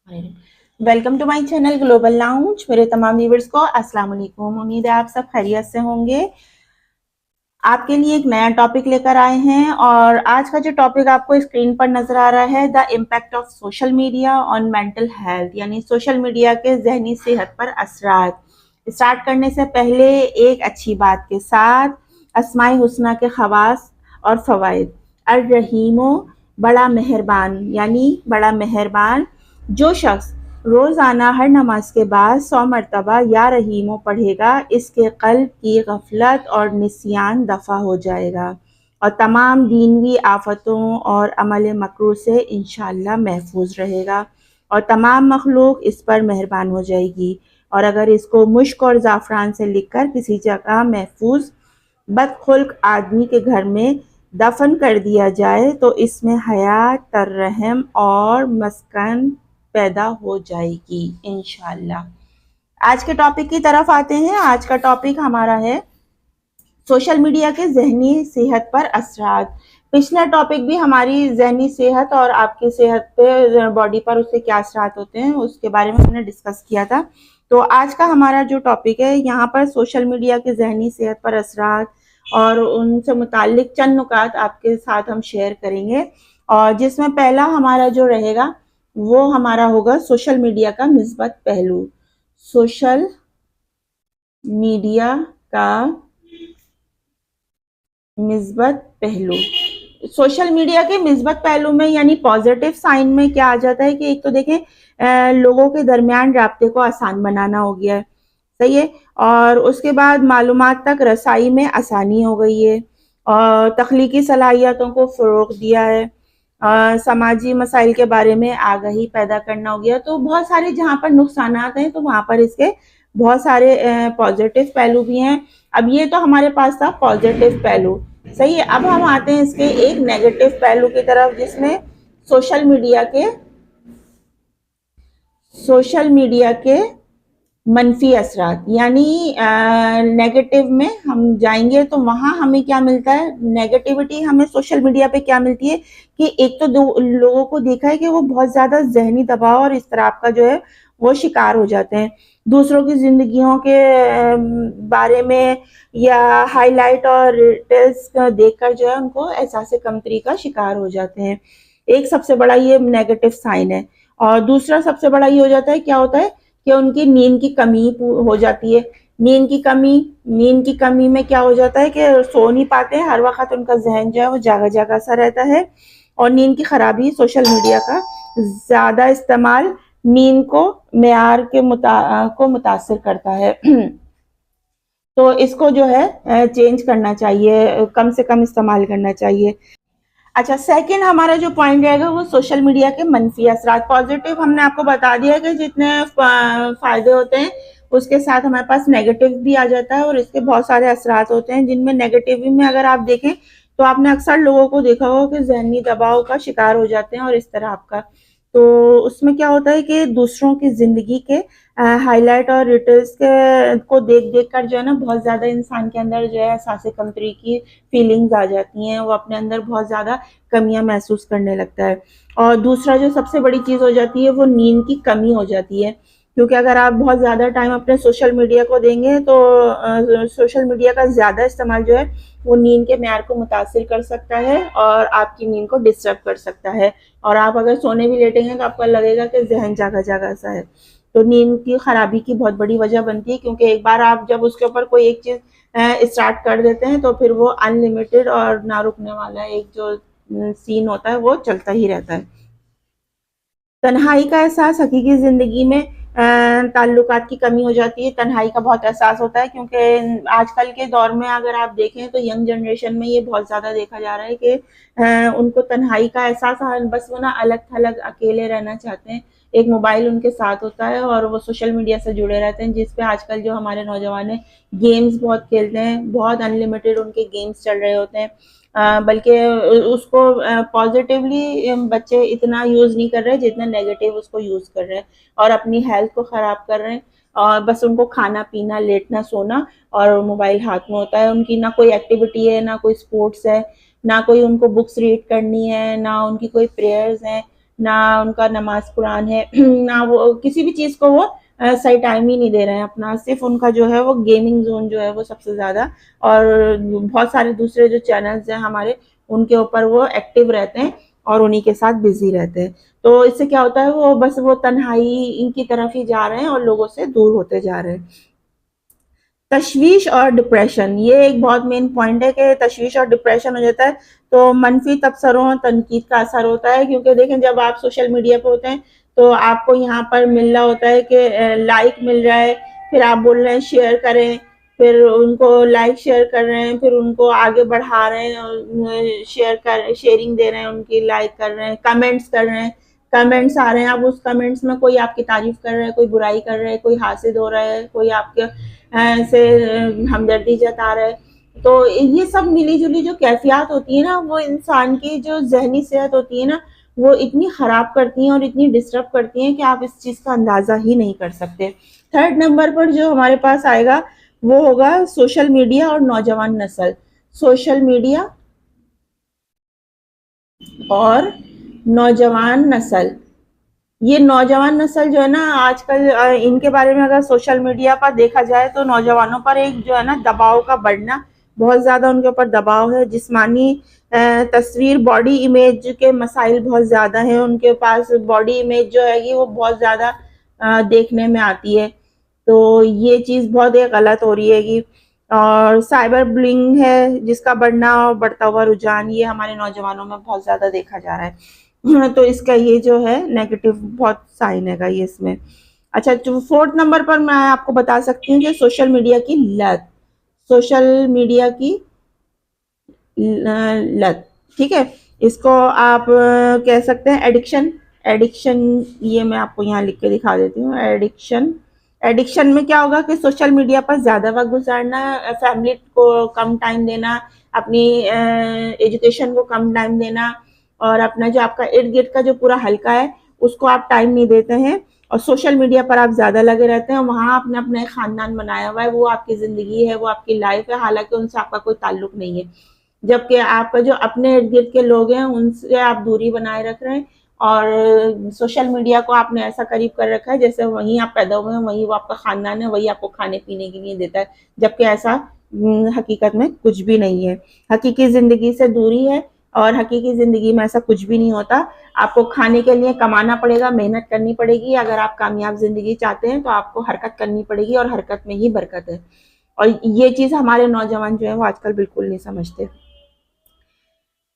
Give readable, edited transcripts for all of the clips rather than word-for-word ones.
Welcome to my channel global lounge. मेरे तमाम viewers को अस्सलाम वालेकुम। उम्मीद है आप सब खैरियत से होंगे। आपके लिए एक नया टॉपिक लेकर आए हैं और आज का जो टॉपिक आपको स्क्रीन पर नजर आ रहा है, the impact of social media on mental health, यानी सोशल मीडिया के जहनी सेहत पर असरात। स्टार्ट करने से पहले एक अच्छी बात के साथ, अस्माए हुस्ना के खवास और फवाइद। अर रहीमो, बड़ा मेहरबान, यानी बड़ा मेहरबान। जो शख्स रोज़ाना हर नमाज के बाद 100 मरतबा या रहीमो पढ़ेगा, इसके क़ल्ब की गफलत और निस्यान दफ़ा हो जाएगा और तमाम दीनवी आफतों और अमल मकरूह से इंशाअल्लाह महफूज रहेगा और तमाम मखलूक इस पर मेहरबान हो जाएगी। और अगर इसको मुश्क और ज़ाफ़रान से लिखकर किसी जगह महफूज बदखुल्क आदमी के घर में दफन कर दिया जाए तो इसमें हयात, तरहम और मस्कन पैदा हो जाएगी इंशाअल्लाह। आज के टॉपिक की तरफ आते हैं। आज का टॉपिक हमारा है सोशल मीडिया के जहनी सेहत पर असरात। पिछला टॉपिक भी हमारी जहनी सेहत और आपकी सेहत पे, बॉडी पर उससे क्या असरात होते हैं उसके बारे में हमने डिस्कस किया था। तो आज का हमारा जो टॉपिक है, यहाँ पर सोशल मीडिया के जहनी सेहत पर असरात और उनसे मुतालिक चंद नुकात आपके साथ हम शेयर करेंगे। और जिसमें पहला हमारा जो रहेगा वो हमारा होगा सोशल मीडिया का मिस्बत पहलू। सोशल मीडिया का मिस्बत पहलू। सोशल मीडिया के मिस्बत पहलू में यानी पॉजिटिव साइन में क्या आ जाता है कि एक तो देखें, लोगों के दरमियान राब्ते को आसान बनाना हो गया है, सही है। और उसके बाद मालूमात तक रसाई में आसानी हो गई है और तख्लीकी सलाहियतों को फ़रोग़ दिया है। समाजी मसाइल के बारे में आगाही पैदा करना हो गया। तो बहुत सारे जहाँ पर नुकसानात हैं तो वहाँ पर इसके बहुत सारे पॉजिटिव पहलू भी हैं। अब ये तो हमारे पास था पॉजिटिव पहलू, सही है। अब हम आते हैं इसके एक नेगेटिव पहलू की तरफ, जिसमें सोशल मीडिया के मनफी असरात, यानी नेगेटिव में हम जाएंगे तो वहाँ हमें क्या मिलता है, नेगेटिविटी हमें सोशल मीडिया पे क्या मिलती है कि एक तो लोगों को देखा है कि वो बहुत ज़्यादा जहनी दबाव और इस्तराब का जो है वो शिकार हो जाते हैं। दूसरों की ज़िंदगियों के बारे में या हाईलाइट और डिटेल्स देखकर जो है उनको एहसास कमतरी का शिकार हो जाते हैं। एक सबसे बड़ा ये नेगेटिव साइन है। और दूसरा सबसे बड़ा ये हो जाता है, क्या होता है कि उनकी नींद की कमी हो जाती है। नींद की कमी में क्या हो जाता है कि सो नहीं पाते हैं, हर वक्त उनका जहन जो है वो जागा जागा सा रहता है। और नींद की खराबी, सोशल मीडिया का ज़्यादा इस्तेमाल नींद को मेयार के को मुतासिर करता है। तो इसको जो है चेंज करना चाहिए, कम से कम इस्तेमाल करना चाहिए। अच्छा, सेकंड हमारा जो पॉइंट रहेगा वो सोशल मीडिया के मनफी असरात। पॉजिटिव हमने आपको बता दिया है कि जितने फ़ायदे होते हैं उसके साथ हमारे पास नेगेटिव भी आ जाता है और इसके बहुत सारे असरात होते हैं, जिनमें नेगेटिव में अगर आप देखें तो आपने अक्सर लोगों को देखा होगा कि जहनी दबाव का शिकार हो जाते हैं और इस तरह आपका। तो उसमें क्या होता है कि दूसरों की ज़िंदगी के हाईलाइट और डिटेल्स के को देख कर जो है ना, बहुत ज़्यादा इंसान के अंदर जो है एहसास कमतरी की फीलिंग्स आ जाती हैं। वो अपने अंदर बहुत ज़्यादा कमियां महसूस करने लगता है। और दूसरा जो सबसे बड़ी चीज़ हो जाती है वो नींद की कमी हो जाती है, क्योंकि अगर आप बहुत ज़्यादा टाइम अपने सोशल मीडिया को देंगे तो सोशल मीडिया का ज़्यादा इस्तेमाल जो है वो नींद के मेयार को मुतासिर कर सकता है और आपकी नींद को डिस्टर्ब कर सकता है। और आप अगर सोने भी लेटेंगे तो आपको लगेगा कि जहन जागा जागा सा है। तो नींद की खराबी की बहुत बड़ी वजह बनती है, क्योंकि एक बार आप जब उसके ऊपर कोई एक चीज़ स्टार्ट कर देते हैं तो फिर वो अनलिमिटेड और ना रुकने वाला एक जो सीन होता है वो चलता ही रहता है। तन्हाई का एहसास, हकीकी ज़िंदगी में ताल्लुकात की कमी हो जाती है। तन्हाई का बहुत एहसास होता है, क्योंकि आजकल के दौर में अगर आप देखें तो यंग जनरेशन में ये बहुत ज़्यादा देखा जा रहा है कि उनको तन्हाई का एहसास, बस वो ना अलग थलग अकेले रहना चाहते हैं। एक मोबाइल उनके साथ होता है और वो सोशल मीडिया से जुड़े रहते हैं, जिस पे आजकल जो हमारे नौजवान हैं गेम्स बहुत खेलते हैं, बहुत अनलिमिटेड उनके गेम्स चल रहे होते हैं। बल्कि उसको पॉजिटिवली बच्चे इतना यूज़ नहीं कर रहे जितना नेगेटिव उसको यूज़ कर रहे हैं और अपनी हेल्थ को ख़राब कर रहे हैं। और बस उनको खाना पीना, लेटना सोना और मोबाइल हाथ में होता है। उनकी ना कोई एक्टिविटी है, ना कोई स्पोर्ट्स है, ना कोई उनको बुक्स रीड करनी है, ना उनकी कोई प्रेयर्स हैं, ना उनका नमाज कुरान है, ना वो किसी भी चीज़ को वो सही टाइम ही नहीं दे रहे हैं अपना। सिर्फ उनका जो है वो गेमिंग जोन जो है वो सबसे ज़्यादा, और बहुत सारे दूसरे जो चैनल्स हैं हमारे, उनके ऊपर वो एक्टिव रहते हैं और उन्हीं के साथ बिजी रहते हैं। तो इससे क्या होता है, वो बस वो तन्हाई इनकी तरफ ही जा रहे हैं और लोगों से दूर होते जा रहे हैं। तशवीश और डिप्रेशन, ये एक बहुत मेन पॉइंट है कि तशवीश और डिप्रेशन हो जाता है तो मनफी तबसरों तनकीद का असर होता है। क्योंकि देखें, जब आप सोशल मीडिया पे होते हैं तो आपको यहाँ पर मिल रहा होता है कि लाइक मिल रहा है, फिर आप बोल रहे हैं शेयर करें, फिर उनको लाइक शेयर कर रहे हैं, फिर उनको आगे बढ़ा रहे हैं, शेयरिंग दे रहे हैं, उनकी लाइक कर रहे हैं, कमेंट्स कर रहे हैं, कमेंट्स आ रहे हैं। अब उस कमेंट्स में कोई आपकी तारीफ कर रहा है, कोई बुराई कर रहा है, कोई हासिद हो रहा है, कोई आपके से हमदर्दी जता रहा है। तो ये सब मिली जुली जो कैफियत होती है ना, वो इंसान की जो जहनी सेहत होती है ना, वो इतनी ख़राब करती हैं और इतनी डिस्टर्ब करती हैं कि आप इस चीज़ का अंदाज़ा ही नहीं कर सकते। थर्ड नंबर पर जो हमारे पास आएगा वो होगा सोशल मीडिया और नौजवान नस्ल। सोशल मीडिया और नौजवान नस्ल, ये नौजवान नस्ल जो है ना आजकल, इनके बारे में अगर सोशल मीडिया पर देखा जाए तो नौजवानों पर एक जो है ना दबाव का बढ़ना, बहुत ज़्यादा उनके ऊपर दबाव है। जिस्मानी तस्वीर, बॉडी इमेज के मसाइल बहुत ज़्यादा हैं उनके पास। बॉडी इमेज जो है वो बहुत ज़्यादा देखने में आती है, तो ये चीज़ बहुत एक गलत हो रही है। और साइबर बुलिंग है जिसका बढ़ना और बढ़ता हुआ रुझान, ये हमारे नौजवानों में बहुत ज़्यादा देखा जा रहा है। तो इसका ये जो है नेगेटिव बहुत साइन है ये इसमें। अच्छा, जो फोर्थ नंबर पर मैं आपको बता सकती हूँ कि सोशल मीडिया की लत, सोशल मीडिया की लत, ठीक है, इसको आप कह सकते हैं एडिक्शन। एडिक्शन, ये मैं आपको यहाँ लिख के दिखा देती हूँ। एडिक्शन, एडिक्शन में क्या होगा कि सोशल मीडिया पर ज़्यादा वक्त गुजारना, फैमिली को कम टाइम देना, अपनी एजुकेशन को कम टाइम देना, और अपना जो आपका इर्द गिर्द का जो पूरा हल्का है उसको आप टाइम नहीं देते हैं, और सोशल मीडिया पर आप ज़्यादा लगे रहते हैं। वहाँ आपने अपना एक ख़ानदान बनाया हुआ है, वो आपकी ज़िंदगी है, वो आपकी लाइफ है, हालांकि उनसे आपका कोई ताल्लुक नहीं है। जबकि आपका जो अपने इर्द गिर्द के लोग हैं उनसे आप दूरी बनाए रख रहे हैं, और सोशल मीडिया को आपने ऐसा करीब कर रखा है जैसे वहीं आप पैदा हुए हैं, वहीं वो आपका खानदान है, वही आपको खाने पीने के लिए देता है, जबकि ऐसा हकीकत में कुछ भी नहीं है। हकीकी ज़िंदगी से दूरी है, और हकीकी ज़िंदगी में ऐसा कुछ भी नहीं होता। आपको खाने के लिए कमाना पड़ेगा, मेहनत करनी पड़ेगी। अगर आप कामयाब ज़िंदगी चाहते हैं तो आपको हरकत करनी पड़ेगी, और हरकत में ही बरकत है। और ये चीज़ हमारे नौजवान जो है वो आजकल बिल्कुल नहीं समझते।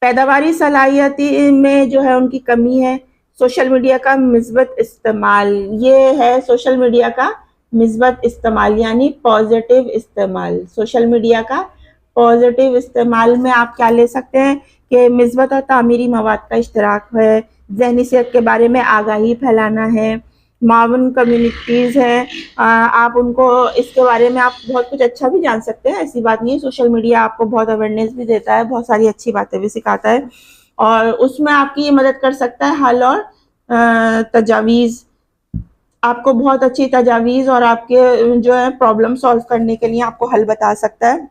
पैदावारी सलाहियती में जो है उनकी कमी है। सोशल मीडिया का मिस्बत इस्तेमाल, ये है सोशल मीडिया का मिस्बत इस्तेमाल, यानी पॉजिटिव इस्तेमाल। सोशल मीडिया का पॉजिटिव इस्तेमाल में आप क्या ले सकते हैं कि मिस्बत और तामीरी मवाद का इश्तराक है, जहनी सेहत के बारे में आगाही फैलाना है, मावन कम्युनिटीज़ हैं, आप उनको इसके बारे में आप बहुत कुछ अच्छा भी जान सकते हैं, ऐसी बात नहीं है। सोशल मीडिया आपको बहुत अवेयरनेस भी देता है, बहुत सारी अच्छी बातें भी सिखाता है, और उसमें आपकी ये मदद कर सकता है हल और तजावीज़। आपको बहुत अच्छी तजावीज़ और आपके जो है प्रॉब्लम सॉल्व करने के लिए आपको हल बता सकता है।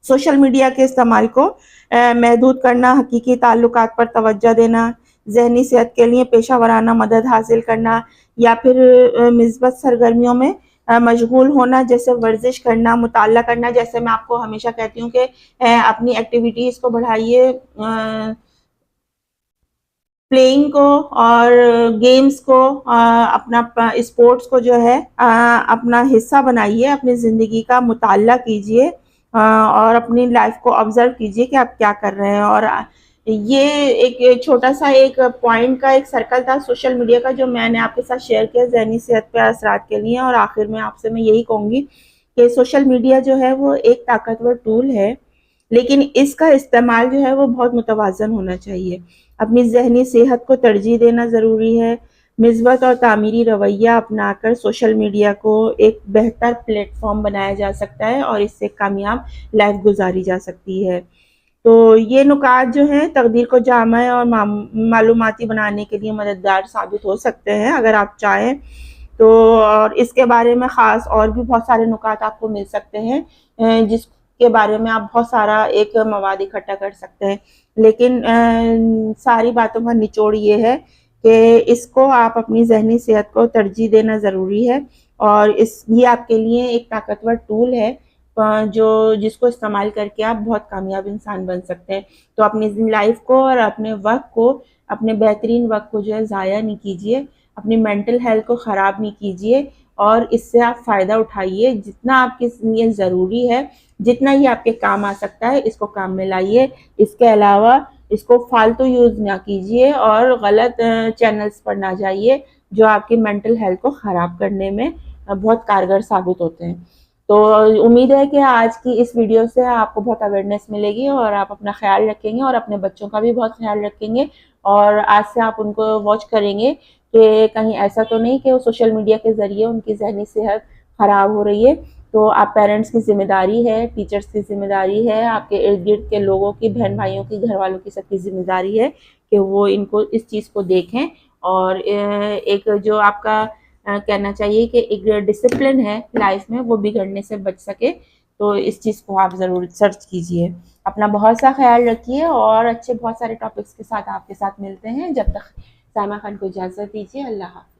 सोशल मीडिया के इस्तेमाल को महदूद करना, हकीकी ताल्लुकात पर तवज्जो देना, जहनी सेहत के लिए पेशा वराना मदद हासिल करना, या फिर मिस्बत सरगर्मियों में मशगूल होना, जैसे वर्जिश करना, मुताला करना। जैसे मैं आपको हमेशा कहती हूँ कि अपनी एक्टिविटीज़ को बढ़ाइए, प्लेइंग को और गेम्स को, अपना स्पोर्ट्स को जो है अपना हिस्सा बनाइए, अपनी ज़िंदगी का मुताला कीजिए, और अपनी लाइफ को ऑब्जर्व कीजिए कि आप क्या कर रहे हैं। और ये एक छोटा सा एक पॉइंट का एक सर्कल था सोशल मीडिया का जो मैंने आपके साथ शेयर किया जहनी सेहत पे असरात के लिए। और आखिर में आपसे मैं यही कहूँगी कि सोशल मीडिया जो है वो एक ताकतवर टूल है, लेकिन इसका इस्तेमाल जो है वो बहुत मुतवाज़न होना चाहिए। अपनी ज़हनी सेहत को तरजीह देना ज़रूरी है। मिस्बत और तामीरी रवैया अपनाकर सोशल मीडिया को एक बेहतर प्लेटफॉर्म बनाया जा सकता है, और इससे कामयाब लाइफ गुजारी जा सकती है। तो ये नुकात जो हैं तकदीर को जामा और मालूमाती बनाने के लिए मददगार साबित हो सकते हैं अगर आप चाहें तो। और इसके बारे में ख़ास और भी बहुत सारे नुकात आपको मिल सकते हैं जिसके बारे में आप बहुत सारा एक मवाद इकट्ठा कर सकते हैं। लेकिन सारी बातों का निचोड़ ये है کہ اس کو آپ اپنی ذہنی صحت کو ترجیح دینا ضروری ہے، اور یہ آپ کے لیے ایک طاقتور ٹول ہے جس کو استعمال کر کے آپ بہت کامیاب انسان بن سکتے ہیں۔ تو اپنی لائف کو اور اپنے وقت کو، اپنے بہترین وقت کو جو ہے ضائع نہیں کیجیے، اپنی مینٹل ہیلتھ کو خراب نہیں کیجیے، اور اس سے آپ فائدہ اٹھائیے، جتنا آپ کے لیے ضروری ہے، جتنا ہی آپ کے کام آ سکتا ہے اس کو کام میں لائیے۔ اس کے علاوہ اس کو فالتو یوز نہ کیجیے اور غلط چینلز پر نہ جائیے جو آپ کی مینٹل ہیلتھ کو خراب کرنے میں بہت کارگر ثابت ہوتے ہیں۔ تو امید ہے کہ آج کی اس ویڈیو سے آپ کو بہت اویئرنیس ملے گی، اور آپ اپنا خیال رکھیں گے اور اپنے بچوں کا بھی بہت خیال رکھیں گے، اور آج سے آپ ان کو واچ کریں گے کہ کہیں ایسا تو نہیں کہ وہ سوشل میڈیا کے ذریعے ان کی ذہنی صحت خراب ہو رہی ہے۔ تو آپ پیرنٹس کی ذمہ داری ہے، ٹیچرس کی ذمہ داری ہے، آپ کے ارد گرد کے لوگوں کی، بہن بھائیوں کی، گھر والوں کی، سب کی ذمہ داری ہے کہ وہ ان کو اس چیز کو دیکھیں، اور ایک جو آپ کا کہنا چاہیے کہ ایک ڈسپلن ہے لائف میں وہ بگڑنے سے بچ سکے، تو اس چیز کو آپ ضرور سرچ کیجئے۔ اپنا بہت سا خیال رکھیے، اور اچھے بہت سارے ٹاپکس کے ساتھ آپ کے ساتھ ملتے ہیں۔ جب تک سائمہ خان کو اجازت دیجیے، اللہ حافظ۔